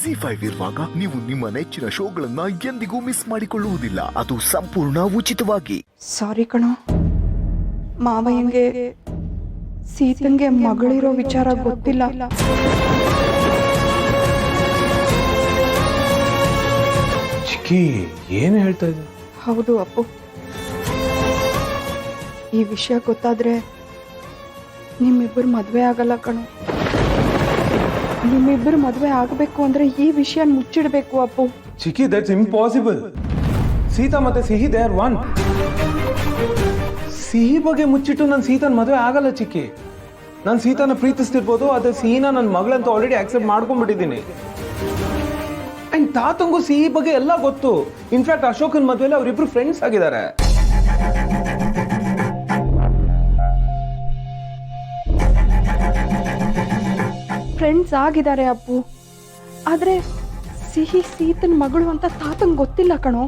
ZEE5 ಇರುವಾಗ ನೀವು ನಿಮ್ಮ ನೆಚ್ಚಿನ ಶೋಗಳನ್ನ ಎಂದಿಗೂ ಮಿಸ್ ಮಾಡಿಕೊಳ್ಳುವುದಿಲ್ಲ. ಅದು ಸಂಪೂರ್ಣ ಉಚಿತವಾಗಿ. ಸಾರಿ ಕಣೋ, ಮಾವಯ್ಯಂಗೆ ಸೀತಂಗೆ ಮಗಳಿರೋ ವಿಚಾರ ಗೊತ್ತಿಲ್ಲ. ಚಿಕ್ಕಿ ಏನು ಹೇಳ್ತಾ ಇದ್ದೆ? ಹೌದು ಅಪ್ಪು, ಈ ವಿಷಯ ಗೊತ್ತಾದ್ರೆ ನಿಮ್ಮಿಬ್ಬರು ಮದುವೆ ಆಗಲ್ಲ ಕಣೋ. ನಿಮ್ಮಿಬ್ಬರು ಮದುವೆ ಆಗಬೇಕು ಅಂದ್ರೆ ಈ ವಿಷಯ ಮುಚ್ಚಿಡ್ಬೇಕು ಅಪ್ಪು. ಚಿಕ್ಕಿ, ದಟ್ಸ್ ಇಂಪಾಸಿಬಲ್. ಸೀತಾ ಮತ್ತೆ ಸಿಹಿ ದೇ ಆರ್ ಒನ್. ಸಿಹಿ ಬಗ್ಗೆ ಮುಚ್ಚಿಟ್ಟು ನಾನು ಸೀತಾನ್ ಮದುವೆ ಆಗಲ್ಲ ಚಿಕ್ಕಿ. ನಾನು ಸೀತಾನ ಪ್ರೀತಿಸ್ತಿರ್ಬೋದು, ಅದೇ ಸಿಹಿನ ನನ್ನ ಮಗಳಂತ ಆಲ್ರೆಡಿ ಆಕ್ಸೆಪ್ಟ್ ಮಾಡ್ಕೊಂಡ್ಬಿಟ್ಟಿದ್ದೀನಿ. ಅಂಡ್ ತಾತಂಗೂ ಸಿಹಿ ಬಗ್ಗೆ ಎಲ್ಲ ಗೊತ್ತು. ಇನ್ಫ್ಯಾಕ್ಟ್ ಅಶೋಕನ್ ಮದುವೆಲಿ ಅವರಿಬ್ರು ಫ್ರೆಂಡ್ಸ್ ಆಗಿದ್ದಾರೆ. ಫ್ರೆಂಡ್ಸ್ ಆಗಿದ್ದಾರೆ ಅಪ್ಪು, ಆದ್ರೆ ಸಿಹಿ ಸೀತನ್ ಮಗಳು ಅಂತ ತಾತಂಗ್ ಗೊತ್ತಿಲ್ಲ ಕಣೋ.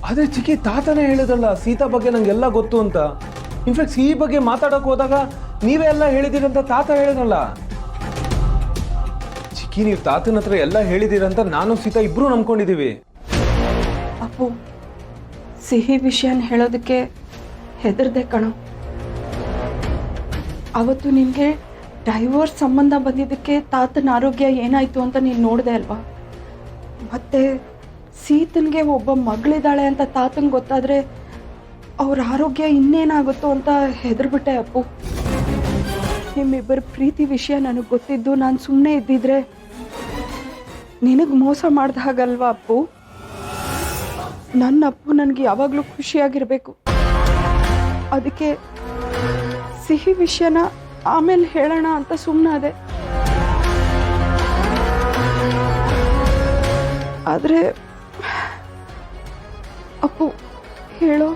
ಅದೇ ಚಿಕ್ಕಿ, ತಾತನೇ ಹೇಳಿದ್ರಲ್ಲ ಸೀತಾ ಬಗ್ಗೆ ನಂಗೆಲ್ಲ ಗೊತ್ತು ಅಂತ. ಇನ್ಫ್ಯಾಕ್ಟ್ ಸಿಹಿ ಬಗ್ಗೆ ಮಾತಾಡಕ್ ಹೋದಾಗ ನೀವೇ ಎಲ್ಲ ಹೇಳಿದಿರಂತ ತಾತ ಹೇಳಿದ್ರಲ್ಲ. ಚಿಕ್ಕಿ, ನೀವು ತಾತನ ಹತ್ರ ಎಲ್ಲ ಹೇಳಿದಿರಂತ ನಾನು ಸೀತಾ ಇಬ್ರು ನಂಬ್ಕೊಂಡಿದೀವಿ. ಅಪ್ಪು, ಸಿಹಿ ವಿಷಯನ ಹೇಳೋದಕ್ಕೆ ಹೆದರ್ದೆ ಕಣೋ. ಅವತ್ತು ನಿನ್ಗೆ ಡೈವೋರ್ಸ್ ಸಂಬಂಧ ಬಂದಿದ್ದಕ್ಕೆ ತಾತನ ಆರೋಗ್ಯ ಏನಾಯ್ತು ಅಂತ ನೀನು ನೋಡಿದೆ ಅಲ್ವಾ? ಮತ್ತೆ ಸೀತನ್ಗೆ ಒಬ್ಬ ಮಗಳಿದ್ದಾಳೆ ಅಂತ ತಾತಂಗೆ ಗೊತ್ತಾದ್ರೆ ಅವ್ರ ಆರೋಗ್ಯ ಇನ್ನೇನಾಗುತ್ತೋ ಅಂತ ಹೆದರ್ಬಿಟ್ಟೆ ಅಪ್ಪು. ನಿಮ್ಮಿಬ್ಬರ ಪ್ರೀತಿ ವಿಷಯ ನನಗೆ ಗೊತ್ತಿದ್ದು ನಾನು ಸುಮ್ಮನೆ ಇದ್ದಿದ್ರೆ ನಿನಗೆ ಮೋಸ ಮಾಡ್ದ ಹಾಗಲ್ವಾ ಅಪ್ಪು? ನನ್ನ ಅಪ್ಪು ನನಗೆ ಯಾವಾಗಲೂ ಖುಷಿಯಾಗಿರ್ಬೇಕು. ಅದಕ್ಕೆ ಸಿಹಿ ವಿಷಯನ ಆಮೇಲೆ ಹೇಳೋಣ ಅಂತ ಸುಮ್ಮನಾದೆ. ಆದರೆ ಅಪ್ಪು ಹೇಳೋ,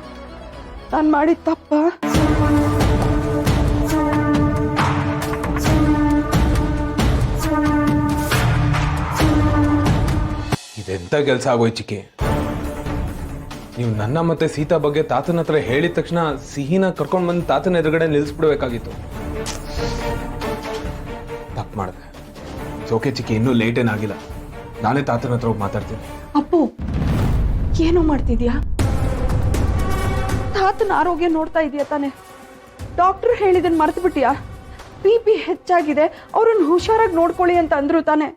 ನಾನು ಮಾಡಿದ ತಪ್ಪ? ಇದೆಂತ ಕೆಲಸ ಆಗೋಯ್ ಚಿಕ್ಕಿ. ನೀವು ನನ್ನ ಮತ್ತೆ ಸೀತಾ ಬಗ್ಗೆ ತಾತನ ಹತ್ರ ಹೇಳಿದ ತಕ್ಷಣ ಸಿಹಿನ ಕರ್ಕೊಂಡು ಬಂದು ತಾತನ ಎದುರುಗಡೆ ನಿಲ್ಲಿಸ್ಬಿಡ್ಬೇಕಾಗಿತ್ತು. ತಪ್ಪು ಮಾಡಿದೆ. ಓಕೆ ಚಿಕ್ಕಿ, ಇನ್ನೂ ಲೇಟ್ ಏನಾಗಿಲ್ಲ. ನಾನೇ ತಾತನ ಹತ್ರ ಹೋಗಿ ಮಾತಾಡ್ತೀನಿ. ಅಪ್ಪು, ಏನೋ ಮಾಡ್ತಿದ್ಯಾ? ತಾತನ ಆರೋಗ್ಯ ನೋಡ್ತಾ ಇದೆಯಾ ತಾನೆ? ಡಾಕ್ಟರ್ ಹೇಳಿದನ್ ಮರ್ತು ಬಿಟ್ಟಿಯಾ? BP ಹೆಚ್ಚಾಗಿದೆ, ಅವ್ರನ್ನ ಹುಷಾರಾಗಿ ನೋಡ್ಕೊಳ್ಳಿ ಅಂತ ಅಂದ್ರು ತಾನೆ.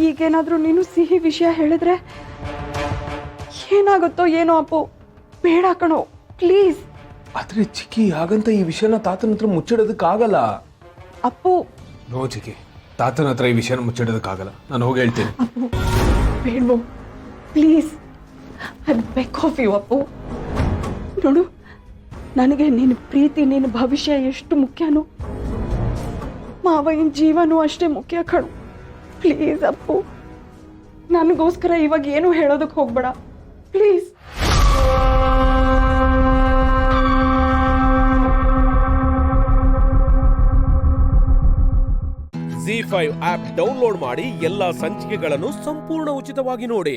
ಈಗೇನಾದ್ರೂ ನೀನು ಸಿಹಿ ವಿಷಯ ಹೇಳಿದ್ರೆ ಏನಾಗುತ್ತೋ ಏನೋ ಅಪ್ಪು. ಬೇಡ ಕಣೋ, ಪ್ಲೀಸ್. ಆದ್ರೆ ಚಿಕ್ಕಿ, ಹಾಗಂತ ಈ ವಿಷಯನ ತಾತನ ಹತ್ರ ಮುಚ್ಚಿಡೋದಕ್ಕಾಗಲ್ಲ. ಅಪ್ಪು ನೋ ಚಿಕ್ಕಿ, ತಾತನ ಹತ್ರ ಈ ವಿಷಯನ ಮುಚ್ಚಿಡೋದಕ್ಕಾಗಲ್ಲ. ನಾನು ಹೋಗಿ ಹೇಳ್ತೀನಿ. ಅಪ್ಪು ಬೇಡವೋ, please, I beg of you Appu. ನೋಡು, ನನಗೆ ನಿನ್ನ ಪ್ರೀತಿ, ನಿನ್ನ ಭವಿಷ್ಯ ಎಷ್ಟು ಮುಖ್ಯನೋ, ಮಾವಯ್ಯನ ಜೀವನೂ ಅಷ್ಟೇ ಮುಖ್ಯ ಕಣು. ಪ್ಲೀಸ್ ಅಪ್ಪು, ನನಗೋಸ್ಕರ ಇವಾಗ ಏನು ಹೇಳೋದಕ್ಕೆ ಹೋಗ್ಬೇಡ, ಪ್ಲೀಸ್. ZEE5 ಆಪ್ ಡೌನ್ಲೋಡ್ ಮಾಡಿ ಎಲ್ಲಾ ಸಂಚಿಕೆಗಳನ್ನು ಸಂಪೂರ್ಣ ಉಚಿತವಾಗಿ ನೋಡಿ.